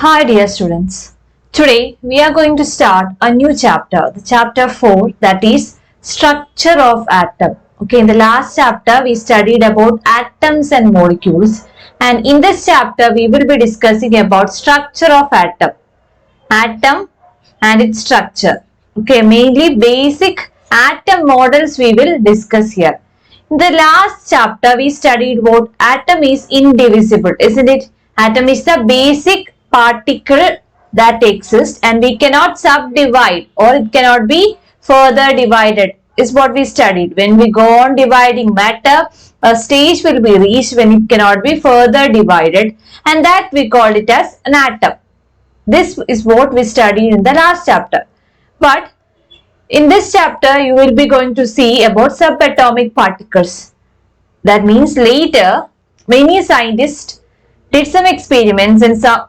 Hi dear students, today we are going to start a new chapter, the chapter 4, that is structure of atom. Okay, in the last chapter we studied about atoms and molecules, and in this chapter we will be discussing about structure of atom and its structure. Okay, mainly basic atom models we will discuss here. In the last chapter we studied what atom is indivisible, isn't it? Atom is the basic particle that exists and we cannot subdivide or it cannot be further divided is what we studied. When we go on dividing matter, a stage will be reached when it cannot be further divided, and that we called it as an atom. This is what we studied in the last chapter. But in this chapter you will be going to see about subatomic particles. That means later many scientists did some experiments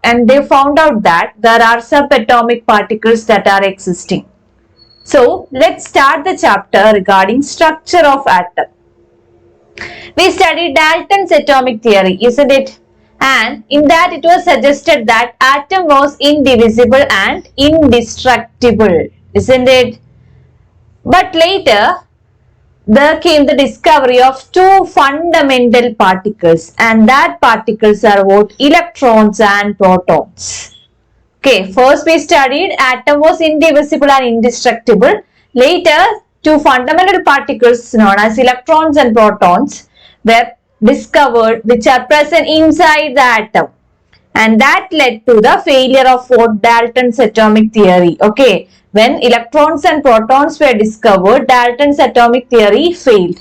and they found out that there are subatomic particles that are existing. So let's start the chapter regarding structure of atom. We studied Dalton's atomic theory, isn't it? And in that it was suggested that atom was indivisible and indestructible, isn't it? But later there came the discovery of two fundamental particles, and that particles are what? Electrons and protons. Okay, first we studied atom was indivisible and indestructible. Later, two fundamental particles known as electrons and protons were discovered, which are present inside the atom, and that led to the failure of Dalton's atomic theory. Okay, when electrons and protons were discovered, Dalton's atomic theory failed.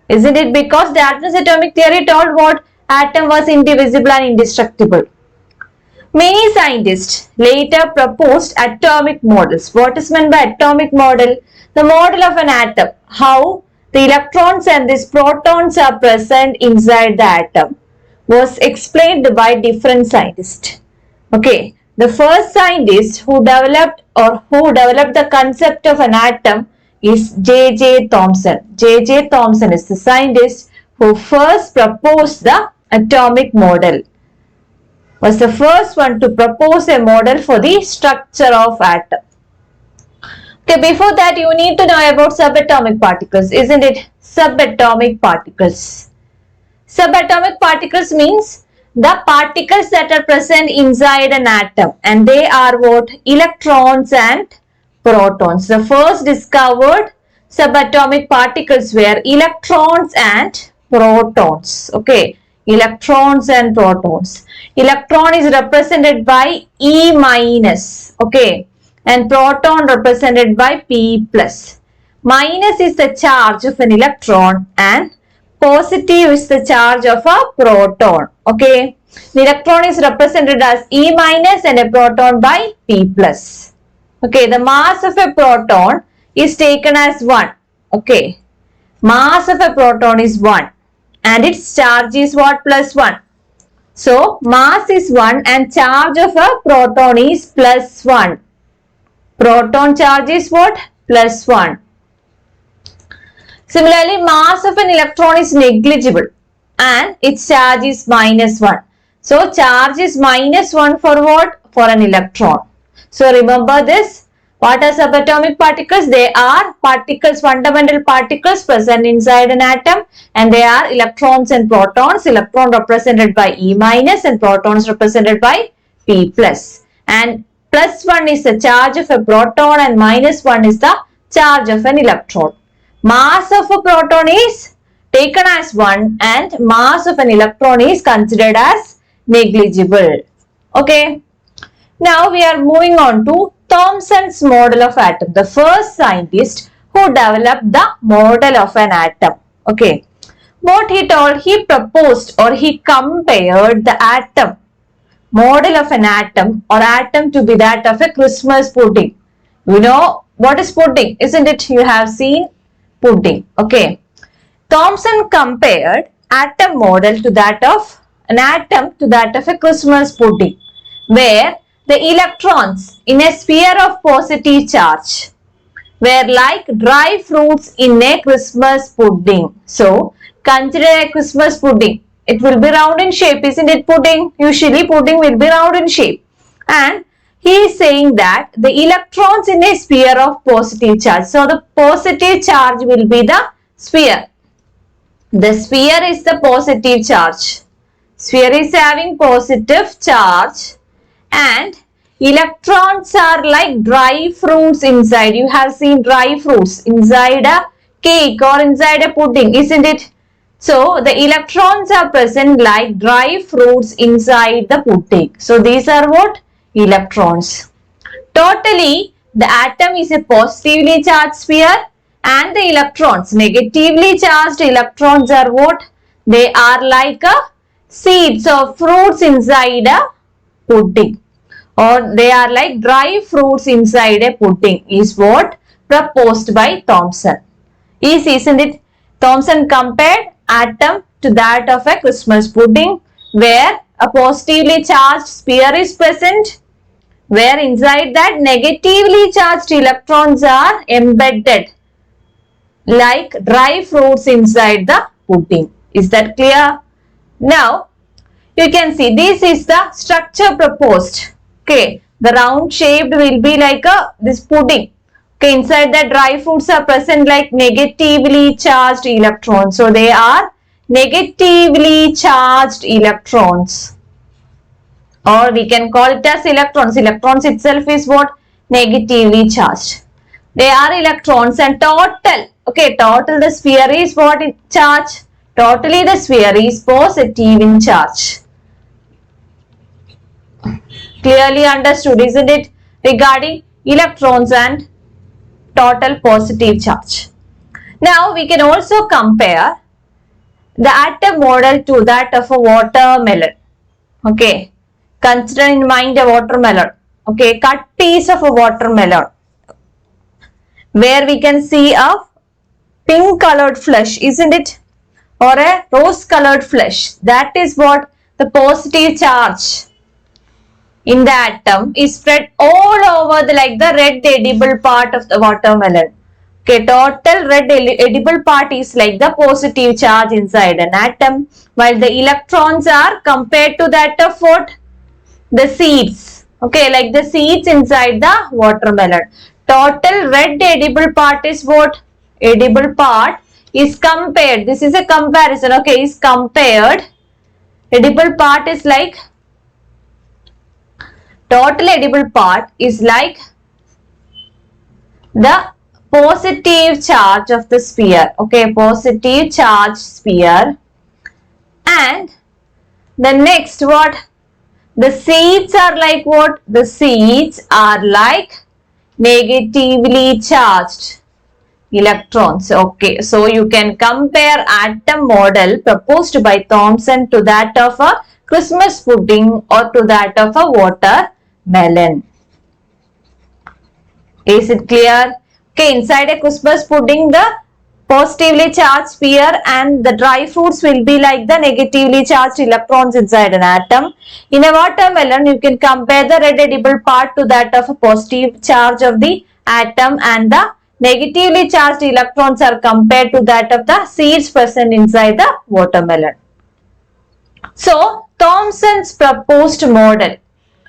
Isn't it? Because Dalton's atomic theory told what? Atom was indivisible and indestructible. Many scientists later proposed atomic models. What is meant by atomic model? The model of an atom. How the electrons and these protons are present inside the atom was explained by different scientists. Okay. The first scientist who developed the concept of an atom is J.J. Thomson. J.J. Thomson is the scientist who first proposed the atomic model. Was the first one to propose a model for the structure of atom. Okay, before that you need to know about subatomic particles, isn't it? Subatomic particles. Subatomic particles means the particles that are present inside an atom, and they are what? Electrons and protons. The first discovered subatomic particles were electrons and protons. Okay, electrons and protons. Electron is represented by E minus. Okay, and proton represented by P plus. Minus is the charge of an electron and positive is the charge of a proton. Okay, the electron is represented as E minus and a proton by P plus. Okay, the mass of a proton is taken as 1. Okay, mass of a proton is 1 and its charge is what? Plus 1. So mass is 1 and charge of a proton is plus 1. Proton charge is what? Plus 1. Similarly, mass of an electron is negligible and its charge is minus 1. So, charge is minus 1 for what? For an electron. So, remember this. What are subatomic particles? They are particles, fundamental particles present inside an atom, and they are electrons and protons. Electron represented by E minus and protons represented by P plus. And plus 1 is the charge of a proton and minus 1 is the charge of an electron. Mass of a proton is taken as 1 and mass of an electron is considered as negligible. Okay. Now we are moving on to Thomson's model of atom. The first scientist who developed the model of an atom. Okay. What he told, he proposed or he compared the atom, model of an atom or atom to be that of a Christmas pudding. You know what is pudding, isn't it? You have seen pudding. Okay. Thomson compared atom model to that of an atom to that of a Christmas pudding, where the electrons in a sphere of positive charge were like dry fruits in a Christmas pudding. So, consider a Christmas pudding. It will be round in shape, isn't it? Pudding. Usually pudding will be round in shape. And he is saying that the electrons in a sphere of positive charge. So the positive charge will be the sphere. The sphere is the positive charge. Sphere is having positive charge and electrons are like dry fruits inside. You have seen dry fruits inside a cake or inside a pudding, isn't it? So the electrons are present like dry fruits inside the pudding. So these are what? Electrons. Totally, the atom is a positively charged sphere and the electrons, negatively charged electrons are what? They are like a seeds of fruits inside a pudding, or they are like dry fruits inside a pudding is what proposed by Thomson. Isn't it? Thomson compared atom to that of a Christmas pudding where a positively charged sphere is present, where inside that negatively charged electrons are embedded like dry fruits inside the pudding. Is that clear? Now, you can see this is the structure proposed. Okay, the round shaped will be like this pudding. Okay, inside the dry fruits are present like negatively charged electrons. So they are negatively charged electrons, or we can call it as electrons. Electrons itself is what? Negatively charged. They are electrons and total. Okay, total the sphere is what in charge? Totally the sphere is positive in charge. Clearly understood, isn't it? Regarding electrons and total positive charge. Now we can also compare the atom model to that of a watermelon. Okay, consider in mind a watermelon. Okay, cut piece of a watermelon where we can see a pink colored flesh, isn't it? Or a rose colored flesh. That is what the positive charge in the atom is spread all over the like the red edible part of the watermelon. Okay, total red edible part is like the positive charge inside an atom, while the electrons are compared to that of what? The seeds. Okay, like the seeds inside the watermelon. Total red edible part is what? Edible part is compared. This is a comparison. Okay, is compared. Edible part is like, total edible part is like the positive charge of the sphere. Okay, positive charge sphere. And the next what? The seeds are like what? The seeds are like negatively charged electrons. Okay, so you can compare atom model proposed by Thomson to that of a Christmas pudding or to that of a watermelon. Is it clear? Okay, inside a Christmas pudding, the positively charged sphere and the dry fruits will be like the negatively charged electrons inside an atom. In a watermelon, you can compare the red edible part to that of a positive charge of the atom, and the negatively charged electrons are compared to that of the seeds present inside the watermelon. So, Thomson's proposed model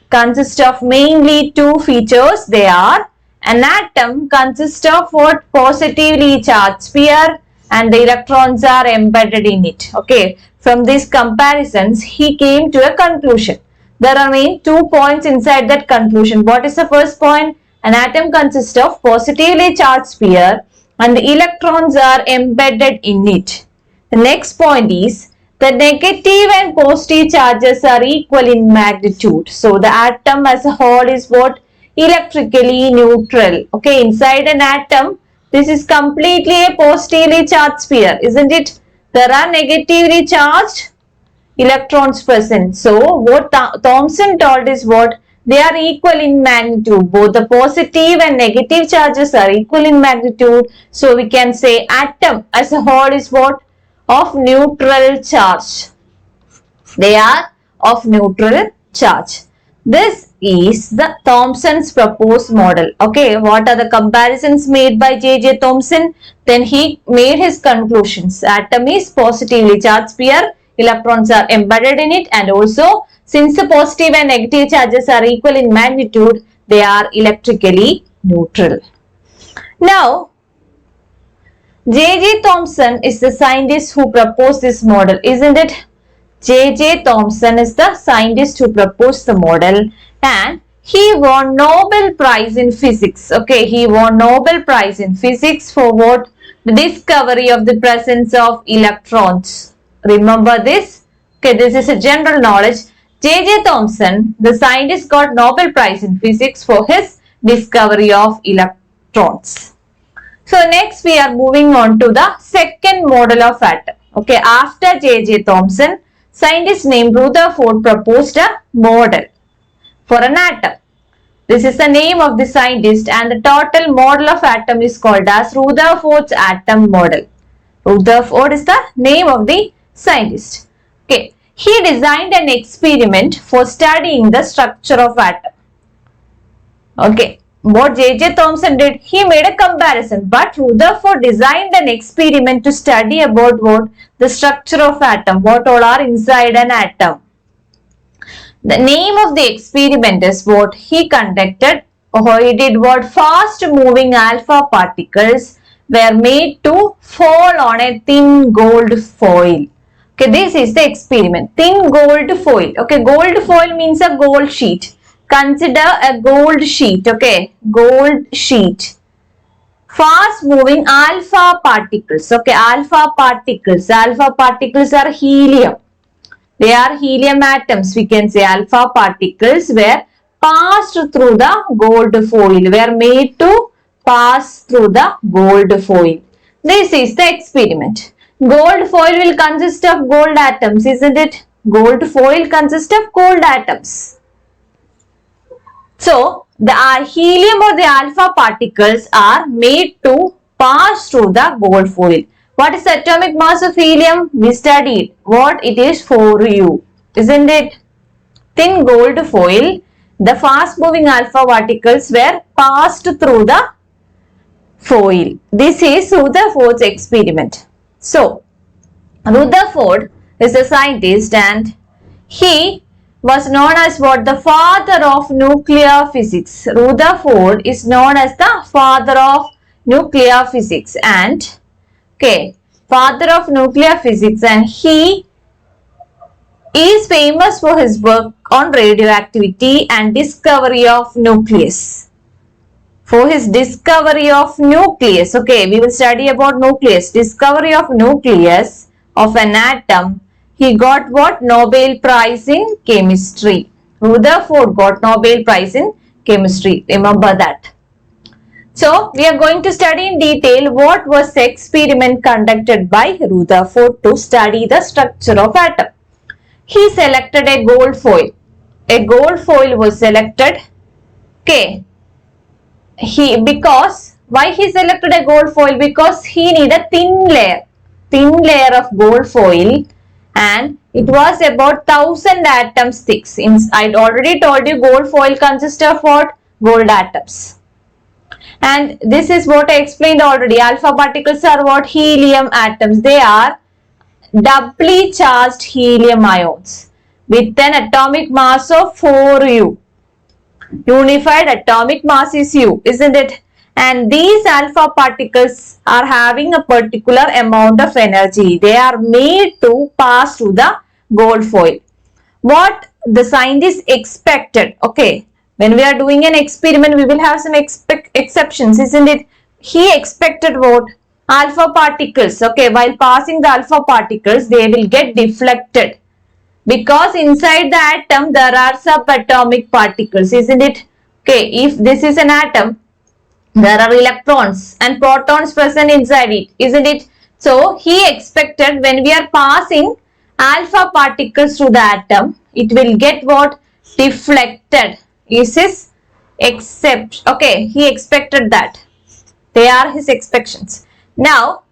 consists of mainly two features. They are, an atom consists of what? Positively charged sphere, and the electrons are embedded in it. Okay, from these comparisons, he came to a conclusion. There are main 2 points inside that conclusion. What is the first point? An atom consists of positively charged sphere and the electrons are embedded in it. The next point is, the negative and positive charges are equal in magnitude. So the atom as a whole is what? Electrically neutral. Okay, inside an atom, this is completely a positively charged sphere, isn't it? There are negatively charged electrons present. So what Thomson told is what? They are equal in magnitude. Both the positive and negative charges are equal in magnitude. So we can say atom as a whole is what? Of neutral charge. They are of neutral charge. This is the Thomson's proposed model. Okay, what are the comparisons made by J.J. Thomson? Then he made his conclusions. Atom is positively charged sphere, electrons are embedded in it, and also since the positive and negative charges are equal in magnitude, they are electrically neutral. Now, J.J. Thomson is the scientist who proposed this model, isn't it? J.J. Thomson is the scientist who proposed the model, and he won Nobel Prize in Physics. Okay, he won Nobel Prize in Physics for what? The discovery of the presence of electrons. Remember this? Okay, this is a general knowledge. J.J. Thomson, the scientist, got Nobel Prize in Physics for his discovery of electrons. So next we are moving on to the second model of atom. Okay, after J.J. Thomson, scientist named Rutherford proposed a model for an atom. This is the name of the scientist, and the total model of atom is called as Rutherford's atom model. Rutherford is the name of the scientist. Okay, he designed an experiment for studying the structure of atom. Okay, what J.J. Thomson did, he made a comparison, but Rutherford designed an experiment to study about what? The structure of atom, what all are inside an atom. The name of the experiment is what he conducted, or he did what? Fast moving alpha particles were made to fall on a thin gold foil. Okay, this is the experiment. Thin gold foil. Okay, gold foil means a gold sheet. Consider a gold sheet. Okay, gold sheet. Fast moving alpha particles. Okay, alpha particles. Alpha particles are helium. They are helium atoms. We can say alpha particles were passed through the gold foil. Were made to pass through the gold foil. This is the experiment. Gold foil will consist of gold atoms, isn't it? Gold foil consists of gold atoms. So, the helium or the alpha particles are made to pass through the gold foil. What is the atomic mass of helium? We studied what it is for you, isn't it? Thin gold foil, the fast moving alpha particles were passed through the foil. This is Rutherford's experiment. So, Rutherford is a scientist, and he was known as what? The father of nuclear physics. Rutherford is known as the father of nuclear physics, and okay, father of nuclear physics, and he is famous for his work on radioactivity and discovery of nucleus. For his discovery of nucleus, okay, we will study about nucleus. Discovery of nucleus of an atom, he got what? Nobel Prize in Chemistry. Rutherford got Nobel Prize in Chemistry. Remember that. So, we are going to study in detail what was the experiment conducted by Rutherford to study the structure of atom. He selected a gold foil. A gold foil was selected. Okay. Why he selected a gold foil? Because he needed a thin layer of gold foil, and it was about 1000 atoms thick. I already told you gold foil consists of what? Gold atoms. And this is what I explained already. Alpha particles are what? Helium atoms. They are doubly charged helium ions with an atomic mass of 4U. Unified atomic mass is U, isn't it? And these alpha particles are having a particular amount of energy. They are made to pass through the gold foil. What the scientists expected, okay, when we are doing an experiment, we will have some exceptions, isn't it? He expected what? Alpha particles, okay, while passing the alpha particles, they will get deflected. Because inside the atom, there are subatomic particles, isn't it? Okay, if this is an atom, there are electrons and protons present inside it, isn't it? So, he expected when we are passing alpha particles through the atom, it will get what? Deflected. Is his except, okay, he expected that. They are his expectations. Now,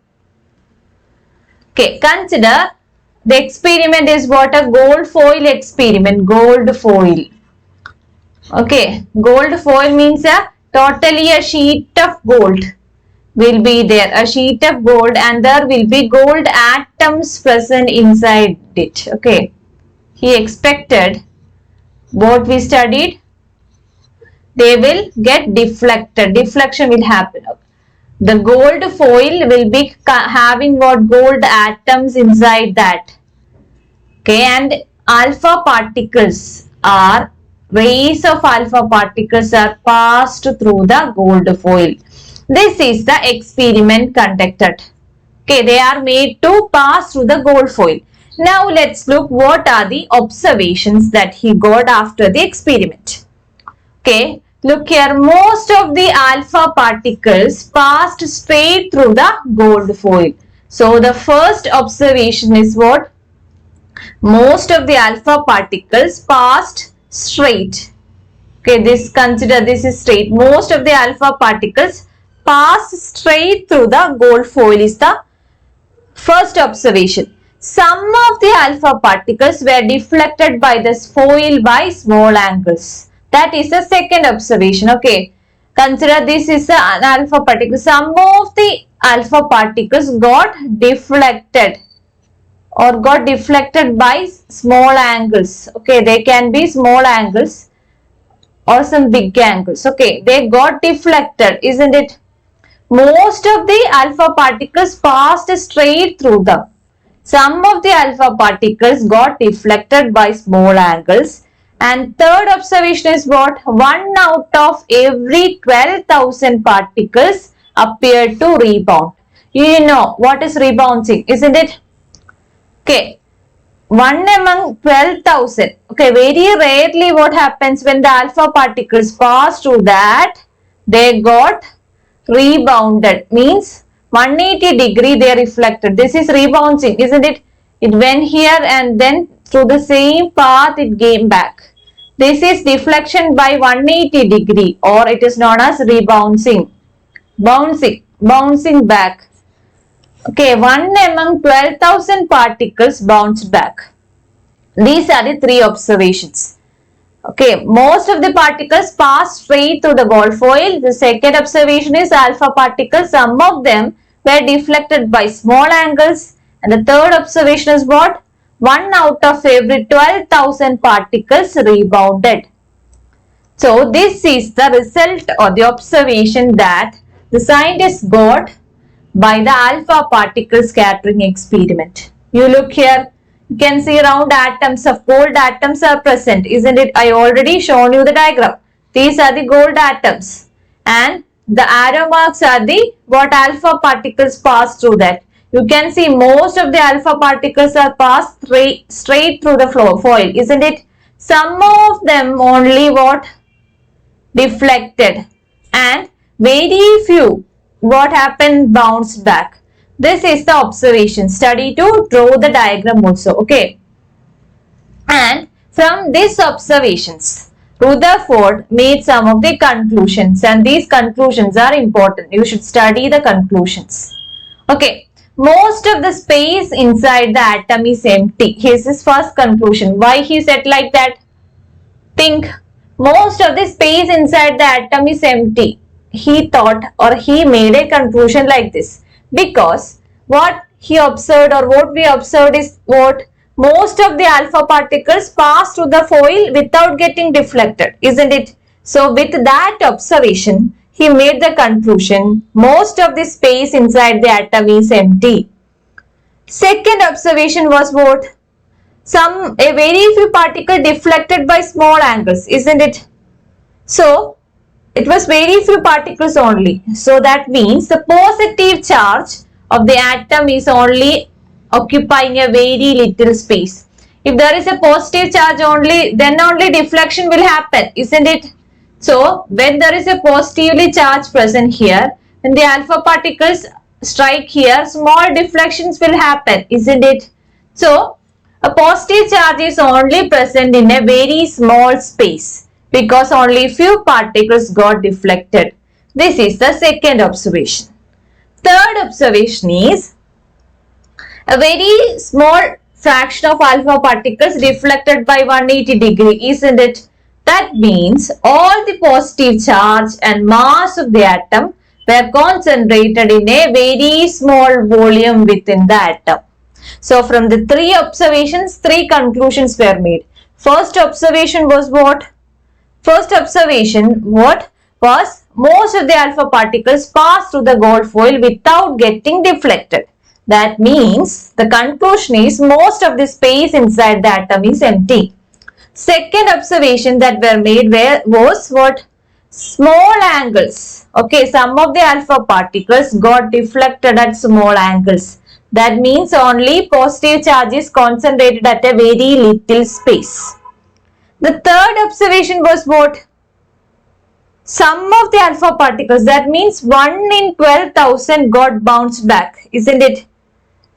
okay, consider the experiment is what? A gold foil experiment. Gold foil. Okay, gold foil means totally a sheet of gold will be there. A sheet of gold, and there will be gold atoms present inside it. Okay, he expected What we studied? They will get deflected. Deflection will happen. The gold foil will be having what? Gold atoms inside that. Okay, and alpha particles are, rays of alpha particles are passed through the gold foil. This is the experiment conducted. Okay, they are made to pass through the gold foil. Now let's look what are the observations that he got after the experiment. Okay, look here, most of the alpha particles passed straight through the gold foil. So the first observation is what? Most of the alpha particles passed straight. Okay, consider this is straight. Most of the alpha particles passed straight through the gold foil is the first observation. Some of the alpha particles were deflected by the foil by small angles. That is the second observation. Okay, consider this is an alpha particle. Some of the alpha particles got deflected or got deflected by small angles. Okay, they can be small angles or some big angles. Okay, they got deflected, isn't it? Most of the alpha particles passed straight through them. Some of the alpha particles got deflected by small angles. And third observation is what? 1 out of every 12,000 particles appeared to rebound. You know what is rebounding, isn't it? Okay, 1 among 12,000. Okay, very rarely what happens when the alpha particles pass through that, they got rebounded. Means 180 degree they reflected. This is rebounding, isn't it? It went here and then through the same path it came back. This is deflection by 180 degree, or it is known as rebounding. Bouncing back. Okay, 1 among 12,000 particles bounced back. These are the three observations. Okay, most of the particles pass straight through the gold foil. The second observation is alpha particles. Some of them were deflected by small angles. And the third observation is what? 1 out of every 12,000 particles rebounded. So this is the result or the observation that the scientists got by the alpha particle scattering experiment. You look here, you can see round atoms of gold atoms are present, isn't it? I already shown you the diagram. These are the gold atoms and the arrow marks are the what alpha particles pass through that. You can see most of the alpha particles are passed straight through the foil, isn't it? Some of them only what? Deflected, and very few what happened bounced back. This is the observation. Study to draw the diagram also. Okay. And from these observations, Rutherford made some of the conclusions, and these conclusions are important. You should study the conclusions. Okay. Most of the space inside the atom is empty. Here's his first conclusion. Why he said like that? Think. Most of the space inside the atom is empty. He thought or he made a conclusion like this. Because what he observed or what we observed is what? Most of the alpha particles pass through the foil without getting deflected, isn't it? So with that observation, he made the conclusion most of the space inside the atom is empty. Second observation was what? A very few particles deflected by small angles, isn't it? So it was very few particles only. So that means the positive charge of the atom is only occupying a very little space. If there is a positive charge only, then only deflection will happen, isn't it? So when there is a positively charged present here, when the alpha particles strike here, small deflections will happen, isn't it? So a positive charge is only present in a very small space because only few particles got deflected. This is the second observation. Third observation is a very small fraction of alpha particles deflected by 180 degree, isn't it? That means all the positive charge and mass of the atom were concentrated in a very small volume within the atom. So from the three observations, three conclusions were made. First observation was what? First observation, what was most of the alpha particles pass through the gold foil without getting deflected. That means the conclusion is most of the space inside the atom is empty. Second observation that were made was what? Small angles. Okay, some of the alpha particles got deflected at small angles. That means only positive charge is concentrated at a very little space. The third observation was what? Some of the alpha particles, that means 1 in 12,000 got bounced back, isn't it?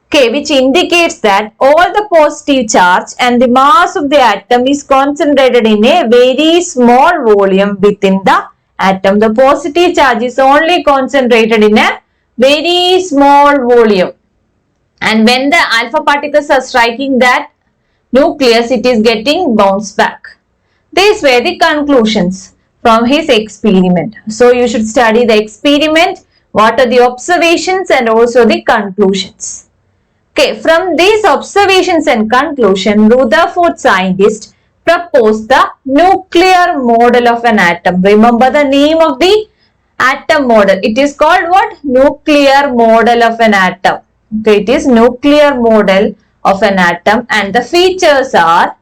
Okay, which indicates that all the positive charge and the mass of the atom is concentrated in a very small volume within the atom. The positive charge is only concentrated in a very small volume. And when the alpha particles are striking that nucleus, it is getting bounced back. These were the conclusions from his experiment. So you should study the experiment, what are the observations and also the conclusions. Okay, from these observations and conclusion, Rutherford scientist proposed the nuclear model of an atom. Remember the name of the atom model. It is called what? Nuclear model of an atom. Okay, it is nuclear model of an atom and the features are,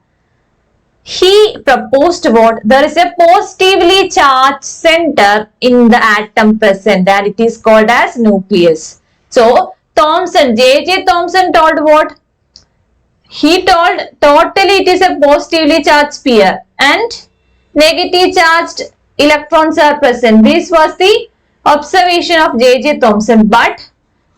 he proposed what? There is a positively charged center in the atom present and it is called as nucleus. So, J.J. Thomson told what? He told totally it is a positively charged sphere and negative charged electrons are present. This was the observation of J.J. Thomson. But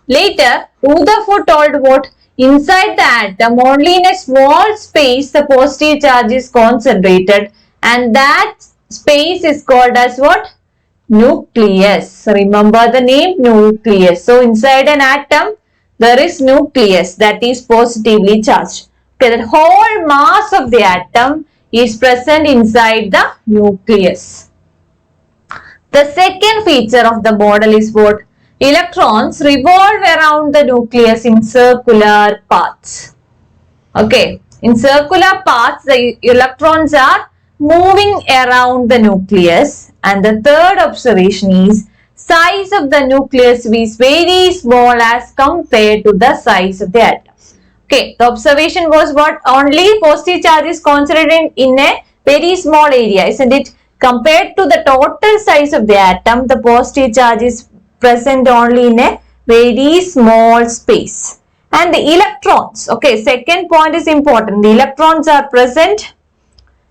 later, Rutherford told what? Inside the atom, only in a small space, the positive charge is concentrated and that space is called as what? Nucleus. Remember the name nucleus. So, inside an atom, there is nucleus that is positively charged. Okay, the whole mass of the atom is present inside the nucleus. The second feature of the model is what? Electrons revolve around the nucleus in circular paths. Okay, in circular paths, the electrons are moving around the nucleus. And the third observation is size of the nucleus is very small as compared to the size of the atom. Okay, the observation was what? Only positive charge is concentrated in a very small area, isn't it? Compared to the total size of the atom, the positive charge is present only in a very small space. And the electrons, okay, second point is important. The electrons are present.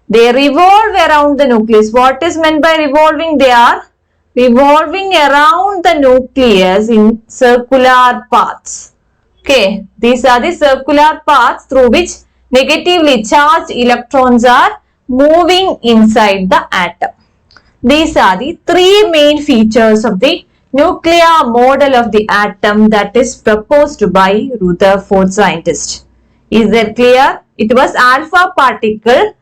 They revolve around the nucleus. What is meant by revolving? They are revolving around the nucleus in circular paths. Okay, these are the circular paths through which negatively charged electrons are moving inside the atom. These are the three main features of the nuclear model of the atom that is proposed by Rutherford scientist. Is that clear? It was alpha particle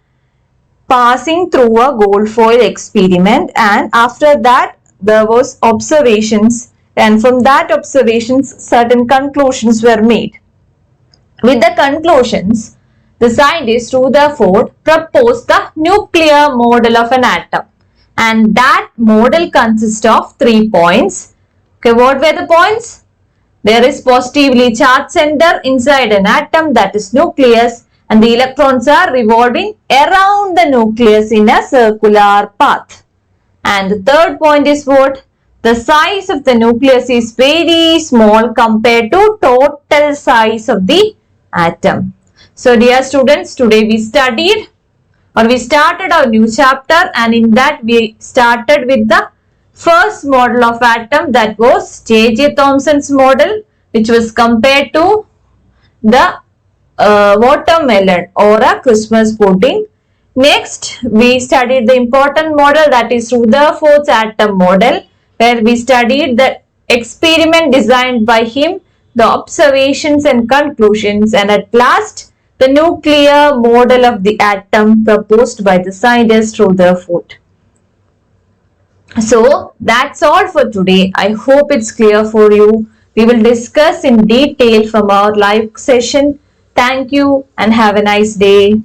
passing through a gold foil experiment and after that there was observations and from that observations certain conclusions were made. With the conclusions, the scientist Rutherford proposed the nuclear model of an atom and that model consists of 3 points. Okay, what were the points? There is positively charged center inside an atom, that is nucleus, and the electrons are revolving around the nucleus in a circular path. And the third point is what? The size of the nucleus is very small compared to total size of the atom. So dear students, today we started our new chapter and in that we started with the first model of atom, that was J.J. Thomson's model, which was compared to the watermelon or a Christmas pudding. Next, we studied the important model, that is Rutherford's atom model, where we studied the experiment designed by him, the observations and conclusions, and at last the nuclear model of the atom proposed by the scientist Rutherford. So that's all for today. I hope it's clear for you. We will discuss in detail from our live session. Thank you and have a nice day.